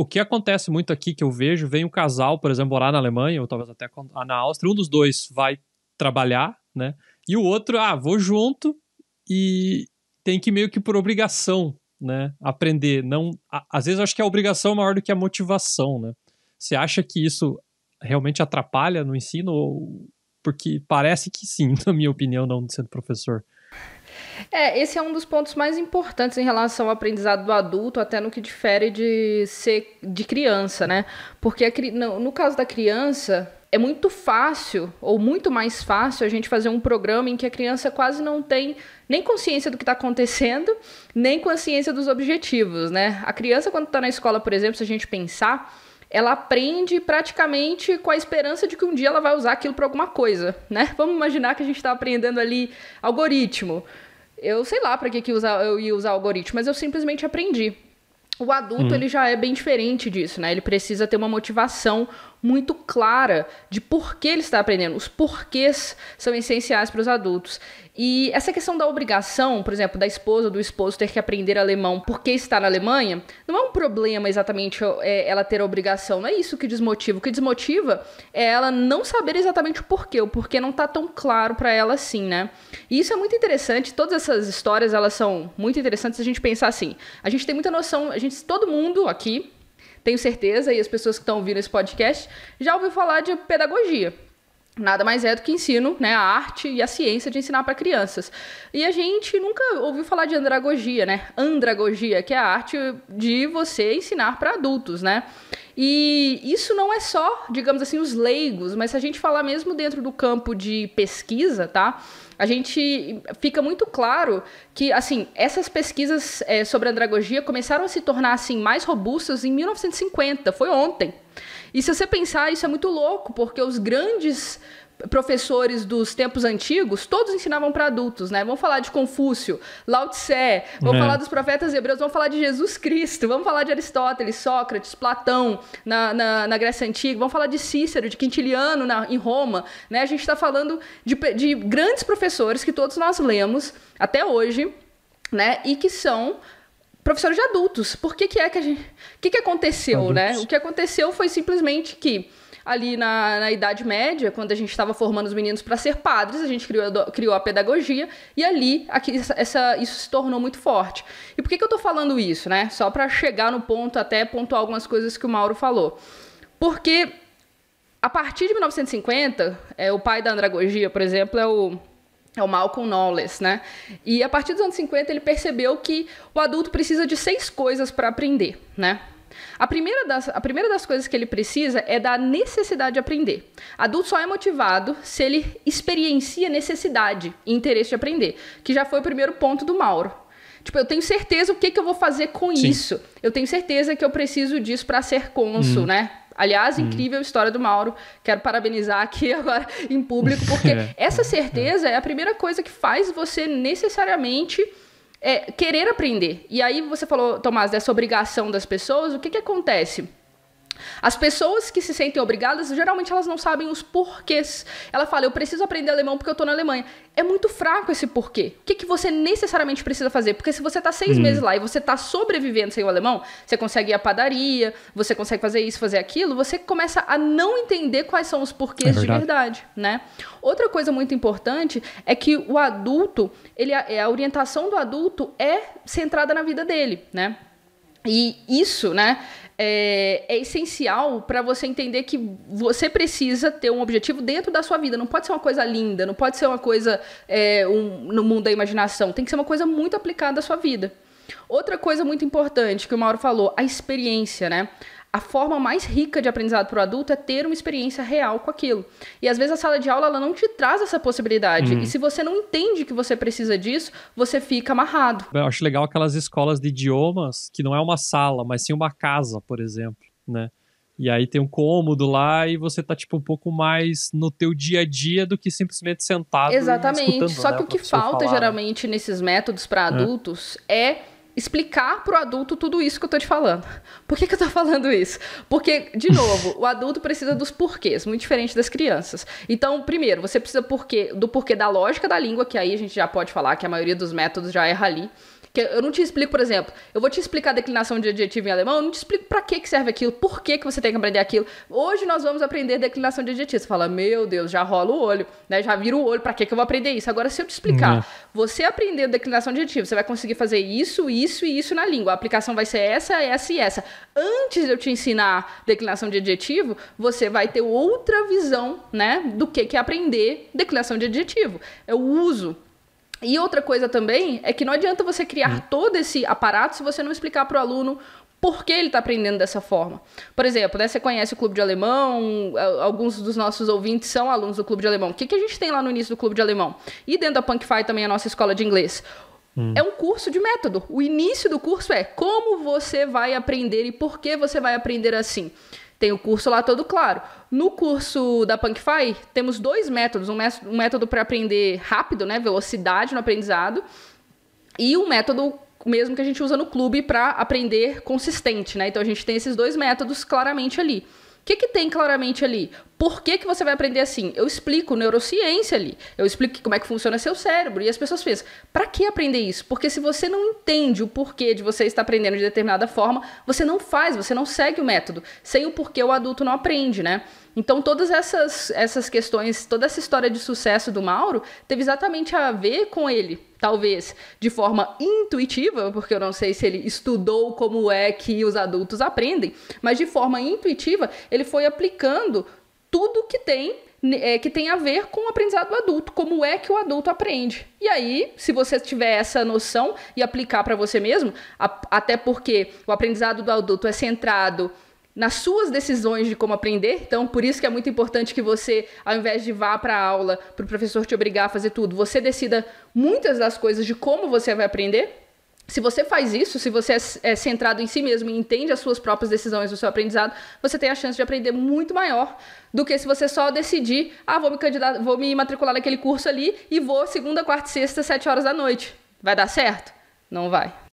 o que acontece muito aqui que eu vejo, vem um casal, por exemplo, morar na Alemanha, ou talvez até na Áustria, um dos dois vai trabalhar, né? E o outro, vou junto e tem que meio que por obrigação, né? Aprender. Não, às vezes eu acho que a obrigação é maior do que a motivação, né? Você acha que isso realmente atrapalha no ensino? Porque parece que sim, na minha opinião, não sendo professor. Esse é um dos pontos mais importantes em relação ao aprendizado do adulto, até no que difere de ser de criança, né? Porque no caso da criança, é muito fácil, ou muito mais fácil, a gente fazer um programa em que a criança quase não tem nem consciência do que está acontecendo, nem consciência dos objetivos, né? A criança, quando está na escola, por exemplo, se a gente pensar, ela aprende praticamente com a esperança de que um dia ela vai usar aquilo para alguma coisa, né? Vamos imaginar que a gente está aprendendo ali algoritmo. Eu sei lá para que eu ia usar algoritmo, mas eu simplesmente aprendi. O adulto, ele já é bem diferente disso, né? Ele precisa ter uma motivação muito clara de por que ele está aprendendo. Os porquês são essenciais para os adultos. E essa questão da obrigação, por exemplo, da esposa ou do esposo ter que aprender alemão porque está na Alemanha, não é um problema exatamente ela ter a obrigação. Não é isso que desmotiva. O que desmotiva é ela não saber exatamente o porquê não está tão claro para ela assim, né? E isso é muito interessante. Todas essas histórias, elas são muito interessantes se a gente pensar assim. A gente tem muita noção, todo mundo aqui, tenho certeza, e as pessoas que estão ouvindo esse podcast, já ouviu falar de pedagogia. Nada mais é do que ensino, né, a arte e a ciência de ensinar para crianças. E a gente nunca ouviu falar de andragogia, né? Andragogia, que é a arte de você ensinar para adultos, né? E isso não é só, digamos assim, os leigos, mas se a gente falar mesmo dentro do campo de pesquisa, tá? A gente fica muito claro que, assim, essas pesquisas sobre andragogia começaram a se tornar, assim, mais robustas em 1950, foi ontem. E se você pensar, isso é muito louco, porque os grandes professores dos tempos antigos, todos ensinavam para adultos, né? Vamos falar de Confúcio, Lao Tse, vamos falar dos profetas hebreus, vamos falar de Jesus Cristo, vamos falar de Aristóteles, Sócrates, Platão na Grécia Antiga, vamos falar de Cícero, de Quintiliano em Roma, né? A gente está falando de grandes professores que todos nós lemos até hoje, né? E que são professores de adultos. Por que que aconteceu, adultos, né? O que aconteceu foi simplesmente que ali na Idade Média, quando a gente estava formando os meninos para ser padres, a gente criou a pedagogia e ali isso se tornou muito forte. E por que eu estou falando isso, né? Só para chegar no ponto, até pontuar algumas coisas que o Mauro falou. Porque a partir de 1950, o pai da andragogia, por exemplo, é o Malcolm Knowles, né? E a partir dos anos 50 ele percebeu que o adulto precisa de 6 coisas para aprender, né? A primeira das coisas que ele precisa é da necessidade de aprender. Adulto só é motivado se ele experiencia necessidade e interesse de aprender, que já foi o primeiro ponto do Mauro. Tipo, eu tenho certeza o que eu vou fazer com isso. Eu tenho certeza que eu preciso disso para ser cônsul, né? Aliás, incrível história do Mauro. Quero parabenizar aqui agora em público, porque essa certeza é a primeira coisa que faz você necessariamente querer aprender. E aí você falou, Tomás, dessa obrigação das pessoas. O que acontece? As pessoas que se sentem obrigadas, geralmente elas não sabem os porquês. Ela fala, eu preciso aprender alemão porque eu tô na Alemanha. É muito fraco esse porquê. O que você necessariamente precisa fazer? Porque se você tá 6 meses lá e você tá sobrevivendo sem o alemão, você consegue ir à padaria, você consegue fazer isso, fazer aquilo, você começa a não entender quais são os porquês de verdade, né? Outra coisa muito importante é que o adulto, a orientação do adulto é centrada na vida dele, né? E isso, né, é essencial para você entender que você precisa ter um objetivo dentro da sua vida. Não pode ser uma coisa linda, não pode ser uma coisa no mundo da imaginação. Tem que ser uma coisa muito aplicada à sua vida. Outra coisa muito importante que o Mauro falou, a experiência, né? A forma mais rica de aprendizado para o adulto é ter uma experiência real com aquilo. E às vezes a sala de aula ela não te traz essa possibilidade. E se você não entende que você precisa disso, você fica amarrado. Eu acho legal aquelas escolas de idiomas que não é uma sala, mas sim uma casa, por exemplo, né? E aí tem um cômodo lá e você tá tipo um pouco mais no teu dia a dia do que simplesmente sentado. Exatamente. Escutando, Só né, que o que falta geralmente nesses métodos para adultos é explicar pro adulto tudo isso que eu tô te falando. Por que eu tô falando isso? Porque, de novo, o adulto precisa dos porquês, muito diferente das crianças. Então, primeiro, você precisa do porquê da lógica da língua, que aí a gente já pode falar que a maioria dos métodos já erra ali. Que eu não te explico, por exemplo, eu vou te explicar a declinação de adjetivo em alemão, eu não te explico pra que serve aquilo, por que você tem que aprender aquilo. Hoje nós vamos aprender declinação de adjetivo. Você fala, meu Deus, já rola o olho, né? Já vira o olho, pra que eu vou aprender isso? Agora, se eu te explicar, você aprender declinação de adjetivo, você vai conseguir fazer isso, isso e isso na língua. A aplicação vai ser essa, essa e essa. Antes de eu te ensinar declinação de adjetivo, você vai ter outra visão, né, do que é aprender declinação de adjetivo. É o uso. E outra coisa também é que não adianta você criar todo esse aparato se você não explicar para o aluno por que ele está aprendendo dessa forma. Por exemplo, né, você conhece o Clube de Alemão, alguns dos nossos ouvintes são alunos do Clube de Alemão. O que a gente tem lá no início do Clube de Alemão? E dentro da Punkify também a nossa escola de inglês. É um curso de método. O início do curso é como você vai aprender e por que você vai aprender assim. Tem o curso lá todo claro. No curso da Punkify, temos 2 métodos. Um método para aprender rápido, né? Velocidade no aprendizado. E um método mesmo que a gente usa no clube para aprender consistente, né? Então, a gente tem esses 2 métodos claramente ali. O que tem claramente ali? Por que você vai aprender assim? Eu explico neurociência ali. Eu explico como é que funciona seu cérebro. E as pessoas pensam, para que aprender isso? Porque se você não entende o porquê de você estar aprendendo de determinada forma, você não faz, você não segue o método. Sem o porquê, o adulto não aprende, né? Então, todas essas questões, toda essa história de sucesso do Mauro teve exatamente a ver com ele, talvez de forma intuitiva, porque eu não sei se ele estudou como é que os adultos aprendem, mas de forma intuitiva, ele foi aplicando tudo que tem a ver com o aprendizado do adulto, como é que o adulto aprende. E aí, se você tiver essa noção e aplicar para você mesmo, até porque o aprendizado do adulto é centrado nas suas decisões de como aprender, então por isso que é muito importante que você, ao invés de vá para a aula, para o professor te obrigar a fazer tudo, você decida muitas das coisas de como você vai aprender. Se você faz isso, se você é centrado em si mesmo e entende as suas próprias decisões do seu aprendizado, você tem a chance de aprender muito maior do que se você só decidir, vou me matricular naquele curso ali e vou segunda, quarta e sexta, 7 horas da noite. Vai dar certo? Não vai.